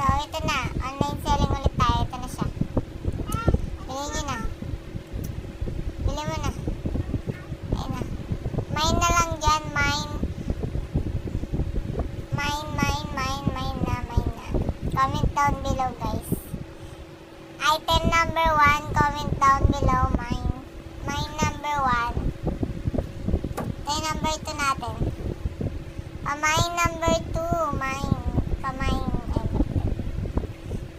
So, ito na. Online selling ulit tayo. Ito na siya. Bilhin nyo na. Bili mo na. Ayun na. Mine na lang dyan. Mine na. Comment down below, guys. Item number 1, comment down below. Mine number 1. Ito yung number 2 natin. Pamine number 2.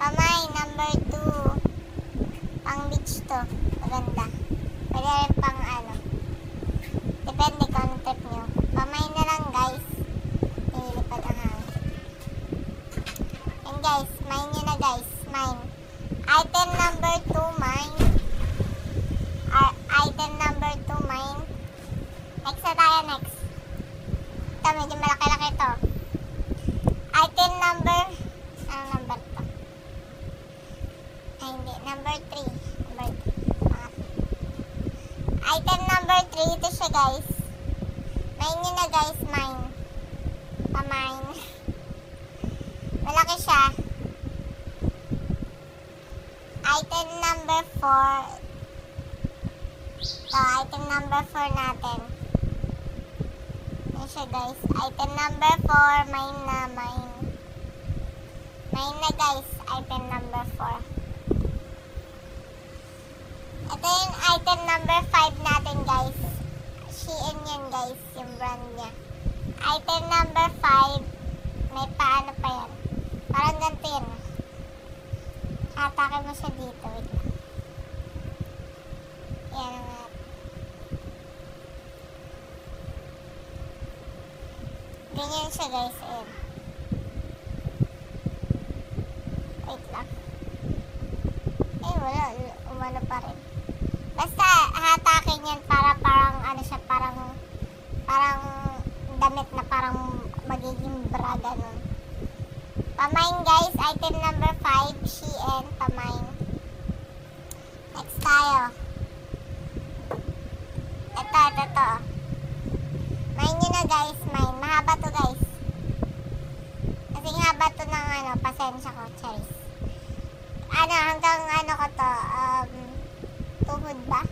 Pamine number 2. Pang beach to. Maganda. Pwede rin pang ano. Depende kung anong trip nyo. Pamine na lang, guys. Nililipad ang hangin. And guys, mine nyo na, guys. Mine. Item number 2, mine. Item number 2, mine. Next na tayo, next. Ito, medyo malaki-laki ito. Item number... Anong number to? Ay, hindi. Number 3. Item number 3. Ito siya, guys. Mine nyo na, guys. Mine. Pamine. Malaki siya. Item number 4. Ito, item number 4 natin. Yan siya, guys. Item number 4. Mine na, mine. Mine na, guys. Item number 4. Ito yung item number 5 natin, guys. Shein yan, guys. Yung brand niya. Item number 5. May paano pa yan. Parang ganito yan. Atake mo siya dito. Wait lang. Yan nga. Ganyan siya, guys. Ayan. Wait lang. Eh, wala. Umano pa rin. Basta, hatakin yan para parang, ano siya, parang damit na parang magiging bra, ganun. Pamine, guys. Item number 5. Shein. Pamine. Next tayo. Ito. Mine nyo na, guys. Mine. Mahaba to, guys. Kasi haba to ng ano, pasensya ko. Charis. Ano, hanggang ano ko to. Tuhod ba?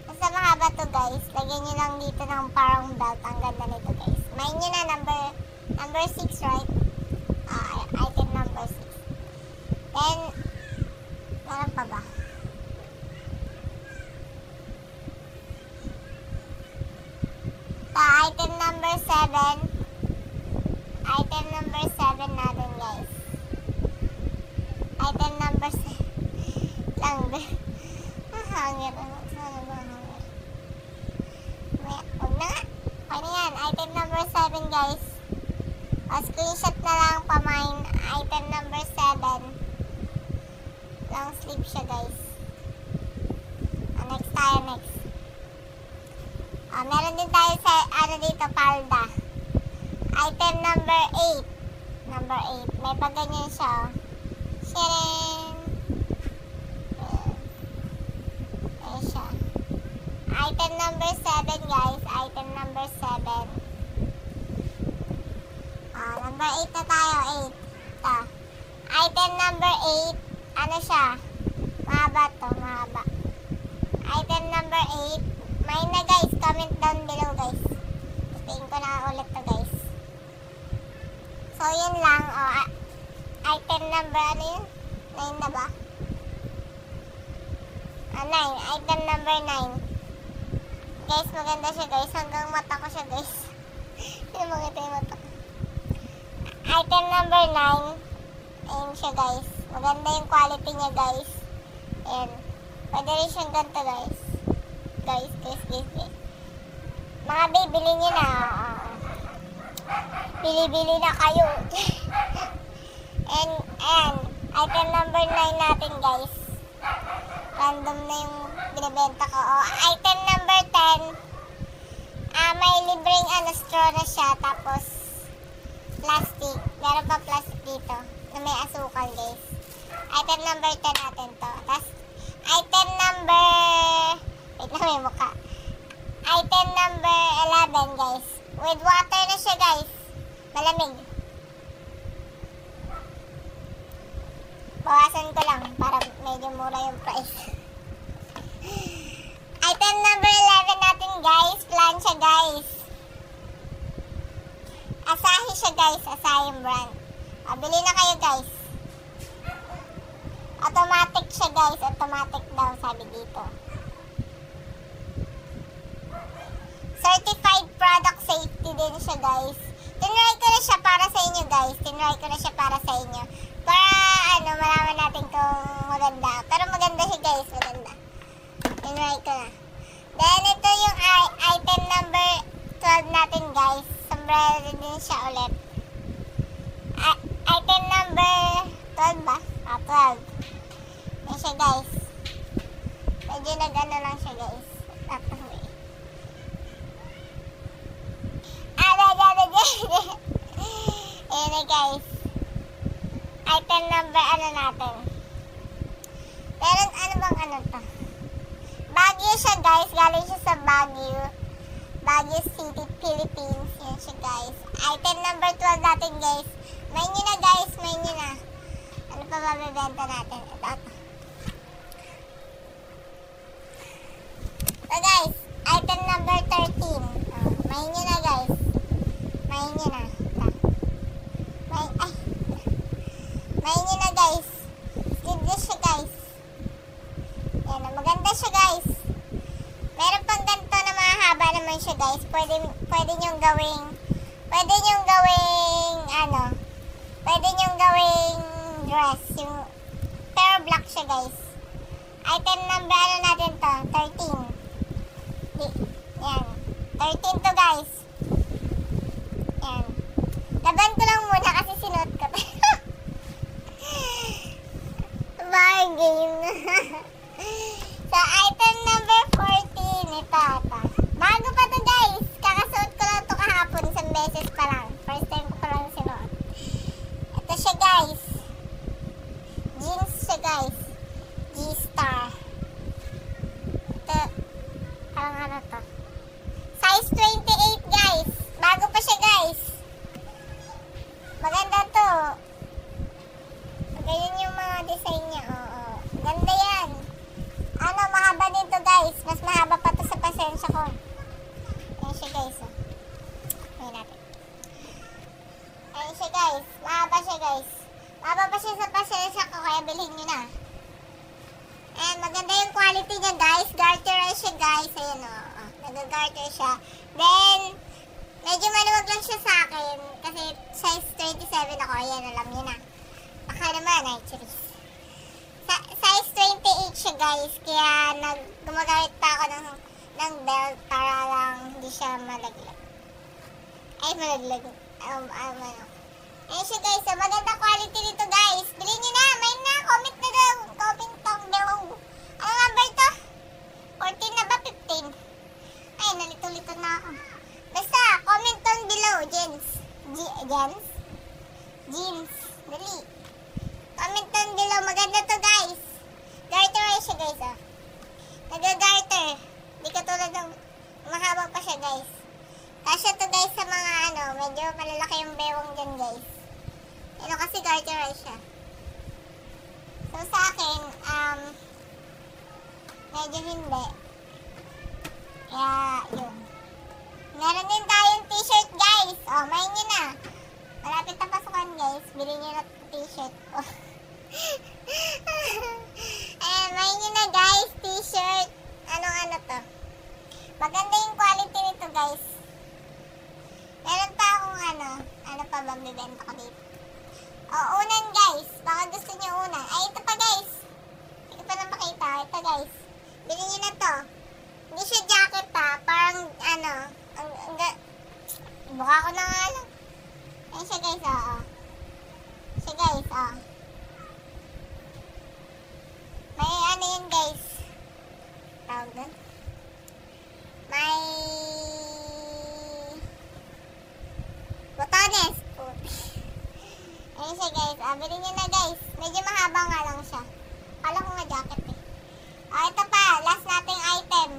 Basta mahaba to, guys. Lagyan nyo lang dito ng parang belt. Ang ganda nito, guys. Mine nyo na, number 6, right? Item number 6. Then, meron pa ba? Item number 7. Item number 7 natin, guys. Item number 7. Lang. Hangir. Sana ba hangir? Huwag na nga. Okay na yan. Item number 7, guys. Screenshot na lang, pamine. Item number 7. Long sleeve siya, guys. Next tayo, next. Meron din tayo sa, ano dito, palda. Item number 8. Number 8. May paganyan siya. Sharing. Ayan siya. Item number 7, guys. Item number 7. Number 8 na tayo. 8. Ito. Item number 8. Ano siya? Mahaba to. Mahaba. Item number 8. Mine na, guys. Comment down below, guys. Tingin ko na ulit to, guys. So, yun lang. Item number, ano yun? 9 na ba? 9. Item number 9. Guys, maganda siya, guys. Hanggang mata ko siya, guys. Hindi makita yung mata ko. Item number 9. Ayun siya, guys. Maganda yung quality niya, guys. Ayan. Pwede rin siyang ganito, guys. Guys. Mga bibili nyo na. Bili-bili na kayo. And, item number 9 natin, guys. Random na yung binibenta ko. Item number 10. May libreng straw na siya. Tapos, plastic. Meron pa plastic dito. Na may asukal, guys. Item number 10 natin to. Tapos, item number... Wait na, may mukha. Item number 11, guys. With water na siya, guys. Malamig. mura yung price. Item number 11 natin guys, plancha guys. Asahi siya guys, Asahi yung brand. Bili na kayo guys. Automatic siya guys, automatic daw sabi dito. Certified product safety din siya guys. Tinry ko na siya para sa inyo guys. Tinry ko na siya para sa inyo. Para malaman natin kung maganda. Pero maganda siya guys, maganda. Tinry ko na. Then ito yung item number 12 natin guys. Sombrero din siya ulit. Item number 12 ba? 12. Yan siya guys. Medyo nag-ano lang siya guys. Ayan na guys. Item number natin. Pero bang to? Baguio siya guys. Galing siya sa Baguio. Baguio City, Philippines. Yan siya guys. Item number 12 natin guys. Main nyo na guys. Main nyo na. Ano pa mabibenta natin? Ito. So guys. Item number 13. Main nyo na guys. Main nyo na. Main nyo na guys. Sleeveless siya guys. Yan na. Maganda siya guys. Meron pang ganito na mahaba naman siya guys. Pwede nyong gawing pwede nyong gawing dress. Pero black siya guys. Item number natin to? 13. Yan. 13 to guys. Yan. Laban ko lang muna kasi sinuot ko. Bargain. So, item number 14. Ito. Bago pa to guys. Kakasuot ko lang to kahapon. Isang beses pa lang. First time ko pa lang sinuot. Ito siya guys. Jeans siya guys. G-Star. Ito. Parang to. Size 28 guys. Bago pa siya guys. Maganda to. Ganyan yung mga design niya. Oo. Ganda yan. Mahaba din to guys. Mas mahaba pa to sa pasensya ko. Ayan siya guys. Ayan natin. Ayan siya guys. Mahaba siya guys. Mahaba pa siya sa pasensya ko. Kaya bilhin nyo na. And maganda yung quality niya guys. Garterized siya guys. Ayan o. Nag-garter siya. Then, medyo maluwag lang siya sa akin. Kasi size 27 ako. Ayan, alam niyo na. Baka naman, actually. Size 28 siya guys. Kaya gumagamit pa ako ng belt para lang hindi siya malaglag. Ay, malaglag. Ayan siya guys. So, maganda quality nito guys. Bilhin nyo na. May na. Comment na daw. Comment down below. Ano number to? 14 na ba? 15? Ay, nalito-lito na ako. Basta, comment down below, Jens. Jeans. Dali. Comment down below. Maganda to, guys. Garter siya, guys, oh. Nag-garter. Di katulad ng mahaba pa siya, guys. Kasya to, guys, sa mga, medyo malalaki yung bewang dyan, guys. Kasi garter siya. So, sa akin, medyo hindi. Kaya, yun. Meron din tayong t-shirt, guys. Main nyo na. Malapit na pasukan, guys. Bilhin nyo na t-shirt ko. Main nyo na, guys. T-shirt. Ano to? Maganda yung quality nito, guys. Meron pa akong ano pa ba bibenta ko dito? Unan, guys. Baka gusto nyo unan. Ay, ito pa, guys. Hindi ko pa na makita. Ito, guys. Bilhin nyo na to. Hindi siya jacket, ha. Parang, buka ko na nga lang. Ayan siya, guys, Siya, guys, May yun, guys. Tawag doon. May botones. Ayan siya, guys. Bilhin nyo na, guys. Medyo mahaba nga lang siya. Kala ko nga jacket, eh. Ito pa. Last nating item.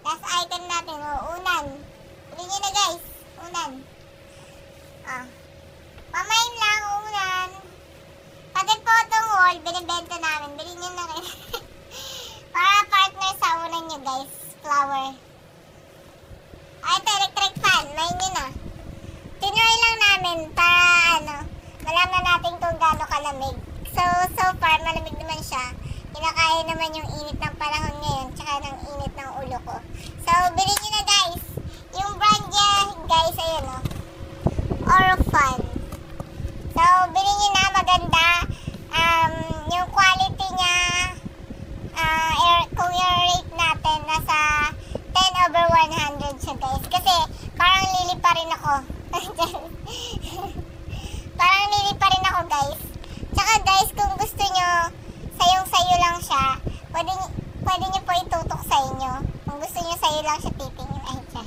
Last item natin. Unan. Bilhin nyo na, guys. Unan. Pamain lang, unan. Pati po itong wall. binibenta namin. Bilhin nyo na rin. Para partner sa unan nyo guys. Flower. Ay, ito, electric fan. Main nyo na. Tinry lang namin para malaman natin kung gaano kalamig. So far, malamig naman siya. Kinakaya naman yung init ng panahon ngayon, tsaka ng init ng ulo ko. So, bilhin nyo na guys. Yung brand niya, guys, ayun o. Orofan. So, bilhin nyo na, maganda. Yung quality niya, kung yung rate natin, nasa 10/100 siya guys. Kasi, parang lili pa rin ako. Parang lili pa rin ako guys. Tsaka guys, kung gusto nyo, sayong-sayo lang siya, pwede nyo po itutok sa inyo. Kung gusto nyo sayo lang siya, titingin. Ay, siya.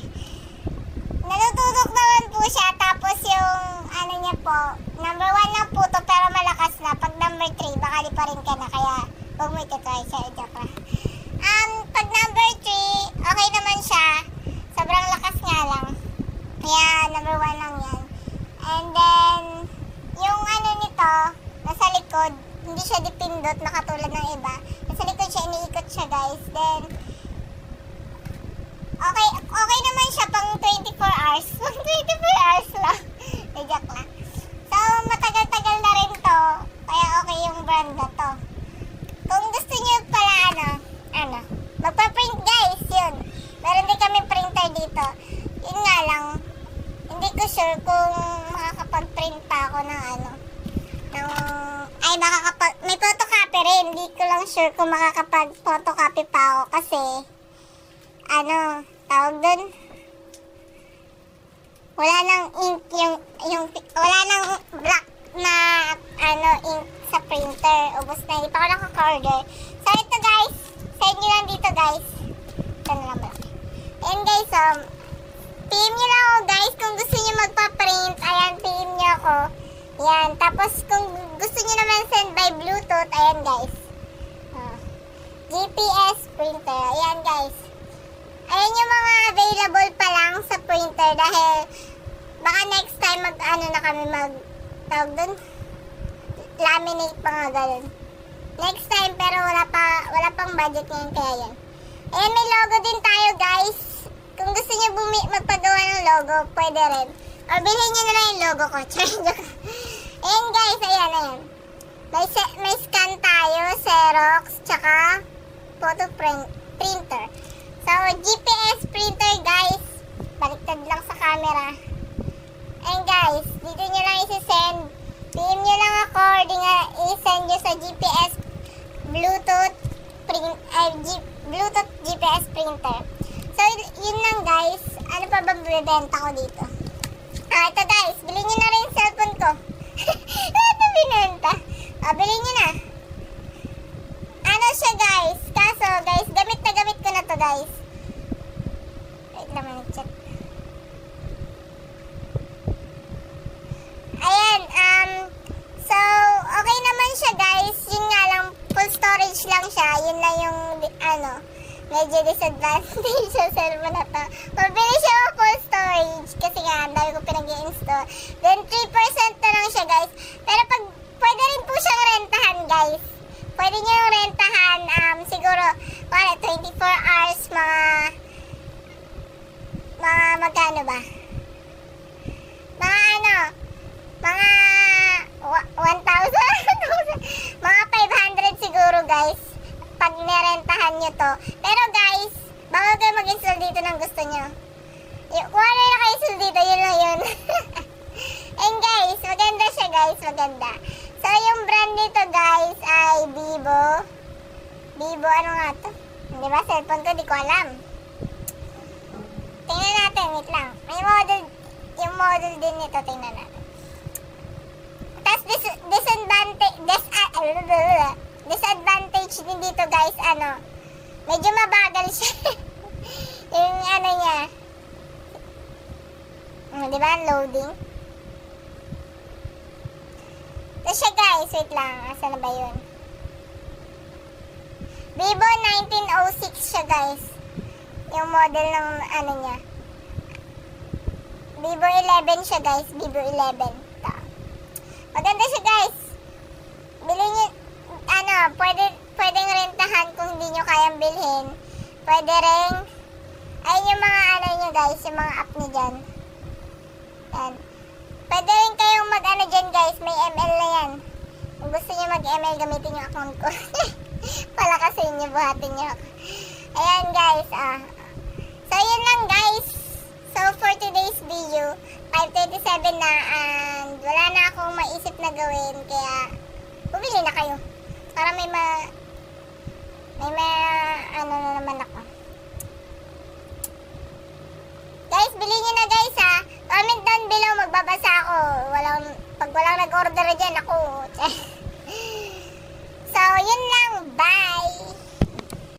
Nalututok naman po siya. Tapos yung, niya po, number 1 lang po to, pero malakas na. Pag number 3, baka di pa rin ka na. Kaya, huwag mo ito-try siya. Joke lang. Pag number 3, okay naman siya. Sobrang lakas nga lang. Kaya, number 1 lang yan. And then, yung nito, nasa likod, hindi siya dipindot na katulad ng iba. Nasa likod siya, iniikot siya guys. Then, okay naman siya pang 24 hours. Pang 24 hours lang. Joke lang. So, matagal-tagal na rin to. Kaya okay yung brand na to. Kung gusto nyo pala, magpa-print guys, yun. Meron din kami printer dito. Yun nga lang, hindi ko sure kung makakapag-print pa ako ng may photocopy rin. Hindi ko lang sure kung makakapag-photocopy pa ako kasi, tawag dun, wala nang ink wala nang black na, ink sa printer. Ubus na, hindi pa ako nakaka-order. So, ito guys, send nyo lang dito guys. Ito na lang ba? Ayan guys, PM nyo lang ako guys kung gusto nyo magpa-print. Ayan, PM nyo ako. Yan, tapos kung gusto nyo naman send by Bluetooth, ayan guys. GPS printer, ayan guys. Ayan yung mga available pa lang sa printer dahil baka next time na kami tawag dun, laminate pa nga ganun. Next time, pero wala pang budget ngayon kaya yan. Ayan, may logo din tayo guys. Kung gusto nyo magpagawa ng logo, pwede rin. Or bilhin nyo na lang yung logo ko. Ayan guys, ayan. May scan tayo, Xerox, tsaka photo printer. So, GPS printer guys. Baliktad lang sa camera. Ayan guys, dito nyo lang isi-send. PM nyo lang ako, or di nga i-send nyo sa GPS Bluetooth GPS printer. So, yun lang guys. Ano pa ba bibenta ko dito? Ito guys, bilhin nyo na rin yung cellphone ko. Ito binenta. Bilhin nyo na. Siya guys. Kaso guys, gamit ko na to guys. Wait lang, chat. Ayan, so, okay naman siya guys. Yun nga lang, full storage lang siya. Yun lang yung, medyo disadvantage sa cellphone na to. Mabilis siya full storage kasi nga, ang dami ko pinag-i-install. Then, 3% na lang siya guys. Pero pwede rin po siyang rentahan guys. Pwede nyo yung rentahan, siguro, 24 hours, mga magkano ba? Mga 1,000? Mga 500 siguro guys, pag nirentahan nyo to. Pero guys, bago kayo mag-install dito ng gusto nyo. Kung ano na kayo install dito, yun lang yun. And guys, maganda siya guys, maganda. So, yung brand nito guys ay Vivo. Vivo, ano nga to? Di ba, cellphone ko, di ko alam. Tingnan natin, wait lang. May model, yung model din nito, tingnan natin. Tapos, disadvantage din dito guys, medyo mabagal siya. Yung niya. Di ba, loading? Tapos siya guys, wait lang, asa na ba yun? Vivo 1906 siya guys. Yung model ng niya. Vivo 11 siya guys, Vivo 11. Ito. Maganda siya guys. Bilhin nyo, pwede rin, ayun yung mga ano nyo guys, yung mga app nyo dyan. Yan. Pwede rin kayong mag-ano dyan guys, may ML na yan. Kung gusto nyo mag-ML, gamitin yung account ko. Palakasin nyo, buhatin nyo. Ayan guys, So yun lang guys. So for today's video, 5:37 na and wala na akong maisip na gawin, kaya bumili na kayo. Para may ano na naman ako. Guys, bilhin nyo na guys ha. Comment down below, magbabasa ako. Pag walang nag-order dyan, ako. So, yun lang. Bye!